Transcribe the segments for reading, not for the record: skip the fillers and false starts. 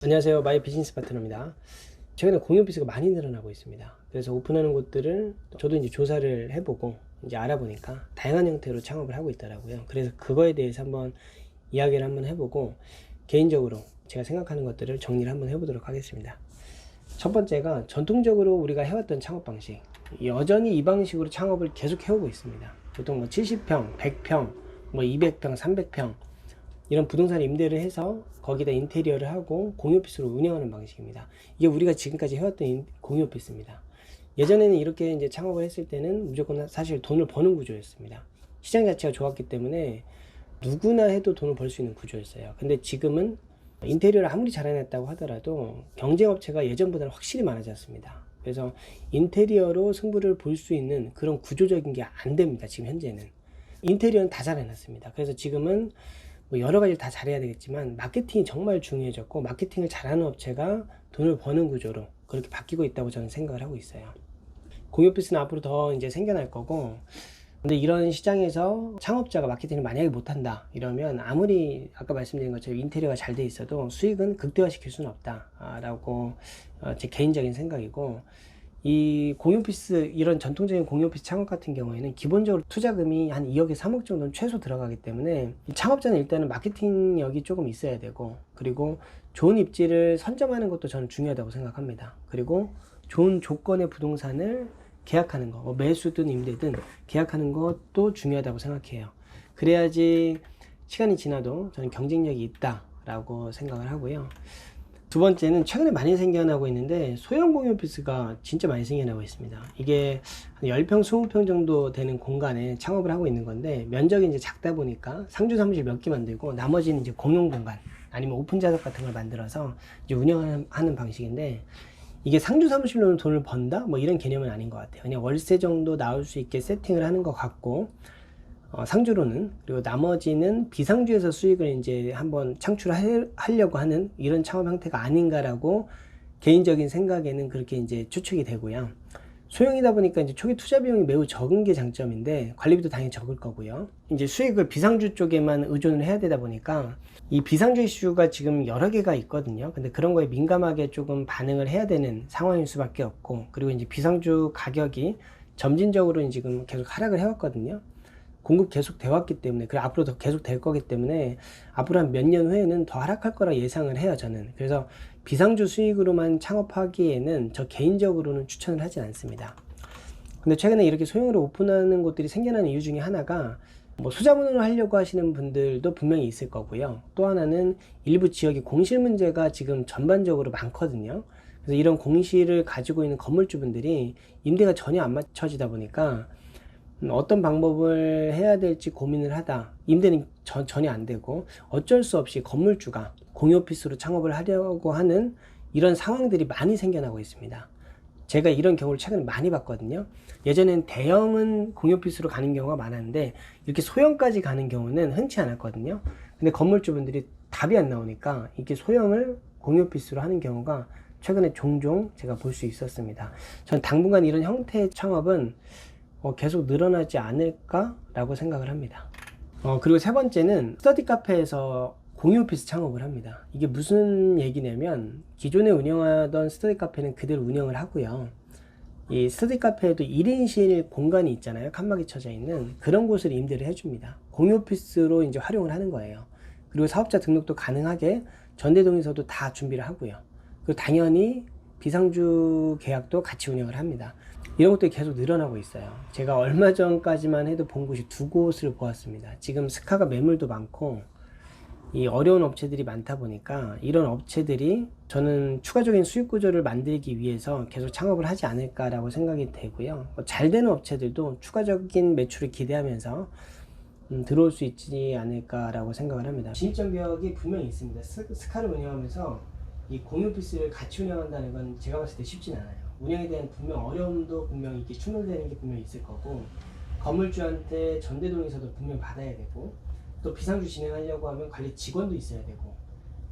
안녕하세요. 마이 비즈니스 파트너입니다. 최근에 공유 오피스가 많이 늘어나고 있습니다. 그래서 오픈하는 곳들을 저도 이제 조사를 해보고 이제 알아보니까 다양한 형태로 창업을 하고 있더라고요. 그래서 그거에 대해서 한번 이야기를 한번 해보고 개인적으로 제가 생각하는 것들을 정리를 한번 해보도록 하겠습니다. 첫 번째가 전통적으로 우리가 해왔던 창업 방식, 여전히 이 방식으로 창업을 계속 해오고 있습니다. 보통 뭐 70평, 100평, 뭐 200평, 300평 이런 부동산 임대를 해서 거기다 인테리어를 하고 공유 오피스로 운영하는 방식입니다. 이게 우리가 지금까지 해왔던 공유 오피스입니다. 예전에는 이렇게 이제 창업을 했을 때는 무조건 사실 돈을 버는 구조였습니다. 시장 자체가 좋았기 때문에 누구나 해도 돈을 벌 수 있는 구조였어요. 근데 지금은 인테리어를 아무리 잘 해냈다고 하더라도 경쟁업체가 예전보다는 확실히 많아졌습니다. 그래서 인테리어로 승부를 볼 수 있는 그런 구조적인 게 안 됩니다. 지금 현재는 인테리어는 다 잘 해놨습니다. 그래서 지금은 뭐 여러 가지를 다 잘해야 되겠지만 마케팅이 정말 중요해졌고, 마케팅을 잘하는 업체가 돈을 버는 구조로 그렇게 바뀌고 있다고 저는 생각을 하고 있어요. 공유 오피스는 앞으로 더 이제 생겨날 거고, 근데 이런 시장에서 창업자가 마케팅을 만약에 못한다 이러면 아무리 아까 말씀드린 것처럼 인테리어가 잘 돼 있어도 수익은 극대화시킬 수는 없다 라고 제 개인적인 생각이고, 이 공유오피스, 이런 전통적인 공유오피스 창업 같은 경우에는 기본적으로 투자금이 한 2억에 3억 정도는 최소 들어가기 때문에 창업자는 일단은 마케팅력이 조금 있어야 되고, 그리고 좋은 입지를 선점하는 것도 저는 중요하다고 생각합니다. 그리고 좋은 조건의 부동산을 계약하는 거, 뭐 매수든 임대든 계약하는 것도 중요하다고 생각해요. 그래야지 시간이 지나도 저는 경쟁력이 있다라고 생각을 하고요. 두 번째는 최근에 많이 생겨나고 있는데 소형 공유 오피스가 진짜 많이 생겨나고 있습니다. 이게 한 10평, 20평 정도 되는 공간에 창업을 하고 있는 건데, 면적이 이제 작다 보니까 상주 사무실 몇 개 만들고 나머지는 이제 공용 공간 아니면 오픈 좌석 같은 걸 만들어서 이제 운영하는 방식인데, 이게 상주 사무실로는 돈을 번다? 뭐 이런 개념은 아닌 것 같아요. 그냥 월세 정도 나올 수 있게 세팅을 하는 것 같고, 상주로는, 그리고 나머지는 비상주에서 수익을 이제 한번 창출하려고 하는 이런 창업 형태가 아닌가라고 개인적인 생각에는 그렇게 이제 추측이 되고요. 소형이다 보니까 이제 초기 투자 비용이 매우 적은 게 장점인데 관리비도 당연히 적을 거고요. 이제 수익을 비상주 쪽에만 의존을 해야 되다 보니까 이 비상주 이슈가 지금 여러 개가 있거든요. 근데 그런 거에 민감하게 조금 반응을 해야 되는 상황일 수밖에 없고, 그리고 이제 비상주 가격이 점진적으로 지금 계속 하락을 해왔거든요. 공급 계속 돼 왔기 때문에, 그리고 앞으로 더 계속 될 거기 때문에 앞으로 한 몇 년 후에는 더 하락할 거라 예상을 해요, 저는. 그래서 비상주 수익으로만 창업하기에는 저 개인적으로는 추천을 하진 않습니다. 근데 최근에 이렇게 소형으로 오픈하는 곳들이 생겨나는 이유 중에 하나가, 뭐 소자본으로 하려고 하시는 분들도 분명히 있을 거고요. 또 하나는 일부 지역의 공실 문제가 지금 전반적으로 많거든요. 그래서 이런 공실을 가지고 있는 건물주분들이 임대가 전혀 안 맞춰지다 보니까 어떤 방법을 해야 될지 고민을 하다 임대는 전혀 안 되고, 어쩔 수 없이 건물주가 공유 오피스로 창업을 하려고 하는 이런 상황들이 많이 생겨나고 있습니다. 제가 이런 경우를 최근에 많이 봤거든요. 예전엔 대형은 공유 오피스로 가는 경우가 많았는데 이렇게 소형까지 가는 경우는 흔치 않았거든요. 근데 건물주분들이 답이 안 나오니까 이렇게 소형을 공유 오피스로 하는 경우가 최근에 종종 제가 볼 수 있었습니다. 전 당분간 이런 형태의 창업은 계속 늘어나지 않을까라고 생각을 합니다. 그리고 세 번째는 스터디 카페에서 공유 오피스 창업을 합니다. 이게 무슨 얘기냐면, 기존에 운영하던 스터디 카페는 그대로 운영을 하고요. 이 스터디 카페에도 1인실 공간이 있잖아요. 칸막이 쳐져 있는 그런 곳을 임대를 해줍니다. 공유 오피스로 이제 활용을 하는 거예요. 그리고 사업자 등록도 가능하게 전대동에서도 다 준비를 하고요. 그리고 당연히 비상주 계약도 같이 운영을 합니다. 이런 것들이 계속 늘어나고 있어요. 제가 얼마 전까지만 해도 본 곳이 2곳을 보았습니다. 지금 스카가 매물도 많고 이 어려운 업체들이 많다 보니까 이런 업체들이 저는 추가적인 수익 구조를 만들기 위해서 계속 창업을 하지 않을까라고 생각이 되고요. 잘 되는 업체들도 추가적인 매출을 기대하면서 들어올 수 있지 않을까라고 생각을 합니다. 진입장벽이 분명히 있습니다. 스카를 운영하면서 이 공유 오피스를 같이 운영한다는 건 제가 봤을 때 쉽진 않아요. 운영에 대한 분명 어려움도 분명히 이게 충돌되는 게 분명히 있을 거고, 건물주한테 전대동에서도 분명히 받아야 되고, 또 비상주 진행하려고 하면 관리 직원도 있어야 되고,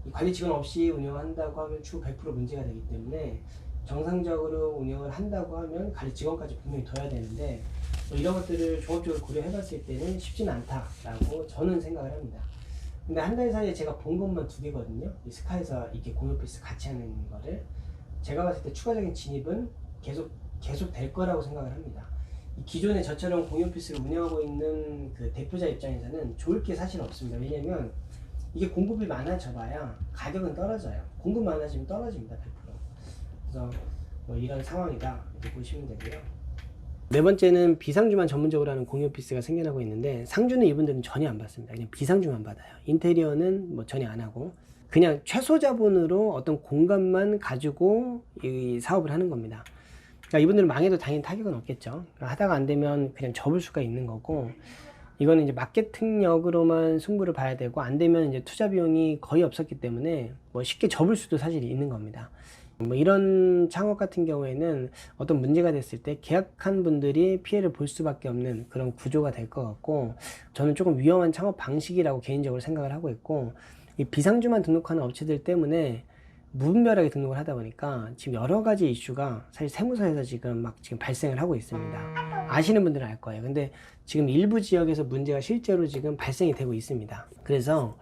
이 관리 직원 없이 운영한다고 하면 추후 100% 문제가 되기 때문에 정상적으로 운영을 한다고 하면 관리 직원까지 분명히 둬야 되는데, 이런 것들을 종합적으로 고려해 봤을 때는 쉽지는 않다라고 저는 생각을 합니다. 근데 한 달 사이에 제가 본 것만 2개거든요. 이 스카에서 이렇게 공유 오피스 같이 하는 거를. 제가 봤을 때 추가적인 진입은 계속 될 거라고 생각을 합니다. 이 기존에 저처럼 공유 오피스를 운영하고 있는 그 대표자 입장에서는 좋을 게 사실 없습니다. 왜냐면 이게 공급이 많아져봐야 가격은 떨어져요. 공급 많아지면 떨어집니다. 100%. 그래서 뭐 이런 상황이다 이렇게 보시면 되고요. 네 번째는 비상주만 전문적으로 하는 공유 오피스가 생겨나고 있는데, 상주는 이분들은 전혀 안 받습니다. 그냥 비상주만 받아요. 인테리어는 뭐 전혀 안 하고 그냥 최소 자본으로 어떤 공간만 가지고 이 사업을 하는 겁니다. 그러니까 이분들은 망해도 당연히 타격은 없겠죠. 그러니까 하다가 안 되면 그냥 접을 수가 있는 거고, 이거는 이제 마케팅력으로만 승부를 봐야 되고, 안 되면 이제 투자 비용이 거의 없었기 때문에 뭐 쉽게 접을 수도 사실 있는 겁니다. 뭐 이런 창업 같은 경우에는 어떤 문제가 됐을 때 계약한 분들이 피해를 볼 수밖에 없는 그런 구조가 될 것 같고, 저는 조금 위험한 창업 방식이라고 개인적으로 생각을 하고 있고, 이 비상주만 등록하는 업체들 때문에 무분별하게 등록을 하다 보니까 지금 여러 가지 이슈가 사실 세무서에서 지금 발생을 하고 있습니다. 아시는 분들은 알 거예요. 근데 지금 일부 지역에서 문제가 실제로 지금 발생이 되고 있습니다. 그래서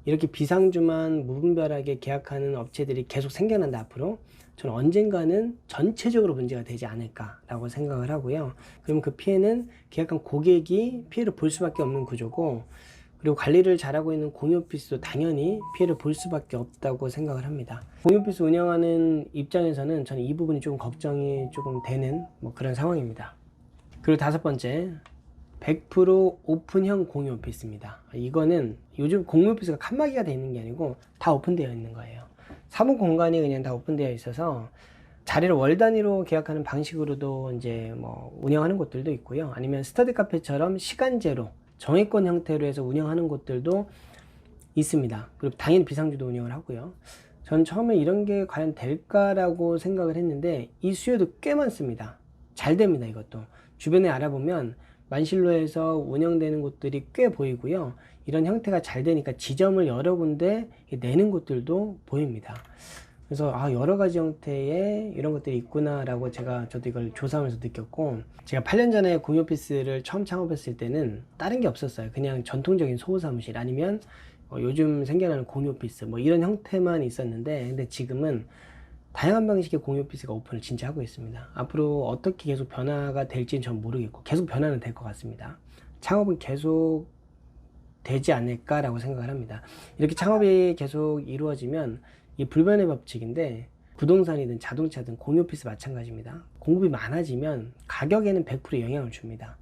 이렇게 비상주만 무분별하게 계약하는 업체들이 계속 생겨난다 앞으로, 저는 언젠가는 전체적으로 문제가 되지 않을까라고 생각을 하고요. 그러면 그 피해는 계약한 고객이 피해를 볼 수밖에 없는 구조고, 그리고 관리를 잘하고 있는 공유 오피스도 당연히 피해를 볼 수밖에 없다고 생각을 합니다. 공유 오피스 운영하는 입장에서는 저는 이 부분이 조금 걱정이 조금 되는 뭐 그런 상황입니다. 그리고 5번째, 100% 오픈형 공유 오피스입니다. 이거는 요즘 공유 오피스가 칸막이가 되어 있는 게 아니고 다 오픈되어 있는 거예요. 사무 공간이 그냥 다 오픈되어 있어서 자리를 월 단위로 계약하는 방식으로도 이제 뭐 운영하는 곳들도 있고요. 아니면 스터디 카페처럼 시간제로 정액권 형태로 해서 운영하는 곳들도 있습니다. 그리고 당연히 비상주도 운영을 하고요. 전 처음에 이런 게 과연 될까라고 생각을 했는데, 이 수요도 꽤 많습니다. 잘 됩니다. 이것도 주변에 알아보면 만실로에서 운영되는 곳들이 꽤 보이고요. 이런 형태가 잘 되니까 지점을 여러 군데 내는 곳들도 보입니다. 그래서 여러 가지 형태의 이런 것들이 있구나 라고 저도 이걸 조사하면서 느꼈고, 제가 8년 전에 공유 오피스를 처음 창업했을 때는 다른 게 없었어요. 그냥 전통적인 소호사무실 아니면 요즘 생겨나는 공유 오피스 뭐 이런 형태만 있었는데, 근데 지금은 다양한 방식의 공유 오피스가 오픈을 진짜 하고 있습니다. 앞으로 어떻게 계속 변화가 될지는 전 모르겠고, 계속 변화는 될 것 같습니다. 창업은 계속 되지 않을까라고 생각을 합니다. 이렇게 창업이 계속 이루어지면, 이 불변의 법칙인데, 부동산이든 자동차든 공유 오피스 마찬가지입니다. 공급이 많아지면 가격에는 100% 영향을 줍니다.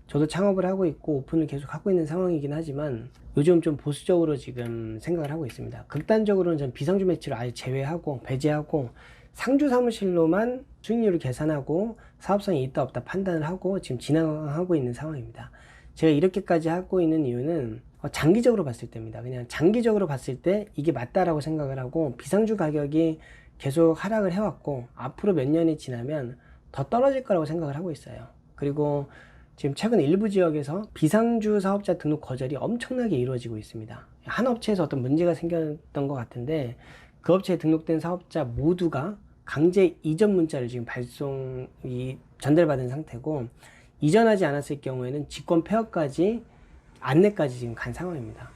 저도 창업을 하고 있고 오픈을 계속 하고 있는 상황이긴 하지만 요즘 좀 보수적으로 지금 생각을 하고 있습니다. 극단적으로는 전 비상주 매출을 아예 제외하고 배제하고 상주 사무실로만 수익률을 계산하고 사업성이 있다 없다 판단을 하고 지금 진행하고 있는 상황입니다. 제가 이렇게까지 하고 있는 이유는 장기적으로 봤을 때입니다. 그냥 장기적으로 봤을 때 이게 맞다라고 생각을 하고, 비상주 가격이 계속 하락을 해왔고 앞으로 몇 년이 지나면 더 떨어질 거라고 생각을 하고 있어요. 그리고 지금 최근 일부 지역에서 비상주 사업자 등록 거절이 엄청나게 이루어지고 있습니다. 한 업체에서 어떤 문제가 생겼던 것 같은데, 그 업체에 등록된 사업자 모두가 강제 이전 문자를 지금 전달받은 상태고, 이전하지 않았을 경우에는 직권 폐업까지 안내까지 지금 간 상황입니다.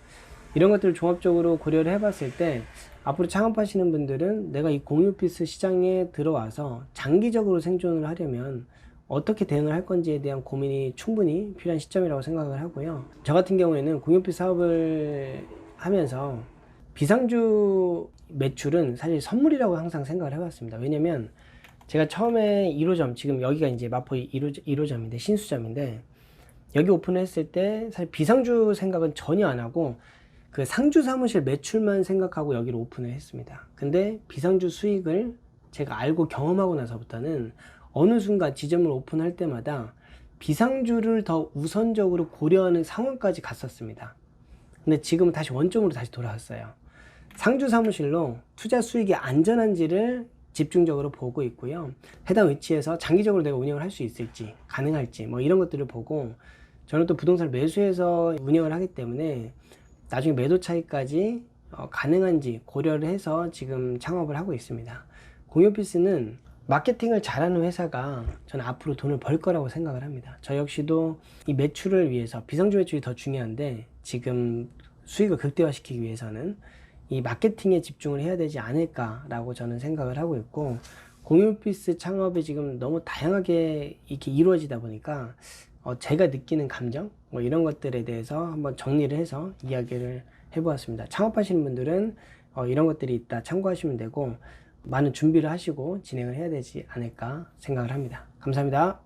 이런 것들을 종합적으로 고려를 해봤을 때, 앞으로 창업하시는 분들은 내가 이 공유 오피스 시장에 들어와서 장기적으로 생존을 하려면 어떻게 대응을 할 건지에 대한 고민이 충분히 필요한 시점이라고 생각을 하고요. 저 같은 경우에는 공유 오피스 사업을 하면서 비상주 매출은 사실 선물이라고 항상 생각을 해봤습니다. 왜냐면 제가 처음에 1호점, 지금 여기가 이제 마포 1호점인데 신수점인데, 여기 오픈을 했을 때 사실 비상주 생각은 전혀 안 하고 그 상주 사무실 매출만 생각하고 여기를 오픈을 했습니다. 근데 비상주 수익을 제가 알고 경험하고 나서부터는 어느 순간 지점을 오픈할 때마다 비상주를 더 우선적으로 고려하는 상황까지 갔었습니다. 근데 지금은 다시 원점으로 다시 돌아왔어요. 상주 사무실로 투자 수익이 안전한지를 집중적으로 보고 있고요. 해당 위치에서 장기적으로 내가 운영을 할 수 있을지, 가능할지 뭐 이런 것들을 보고, 저는 또 부동산을 매수해서 운영을 하기 때문에 나중에 매도 차익까지 가능한지 고려를 해서 지금 창업을 하고 있습니다. 공유 오피스는 마케팅을 잘하는 회사가 저는 앞으로 돈을 벌 거라고 생각을 합니다. 저 역시도 이 매출을 위해서, 비상주 매출이 더 중요한데 지금 수익을 극대화시키기 위해서는 이 마케팅에 집중을 해야 되지 않을까라고 저는 생각을 하고 있고, 공유오피스 창업이 지금 너무 다양하게 이렇게 이루어지다 보니까 제가 느끼는 감정 뭐 이런 것들에 대해서 한번 정리를 해서 이야기를 해보았습니다. 창업하시는 분들은 이런 것들이 있다 참고하시면 되고, 많은 준비를 하시고 진행을 해야 되지 않을까 생각을 합니다. 감사합니다.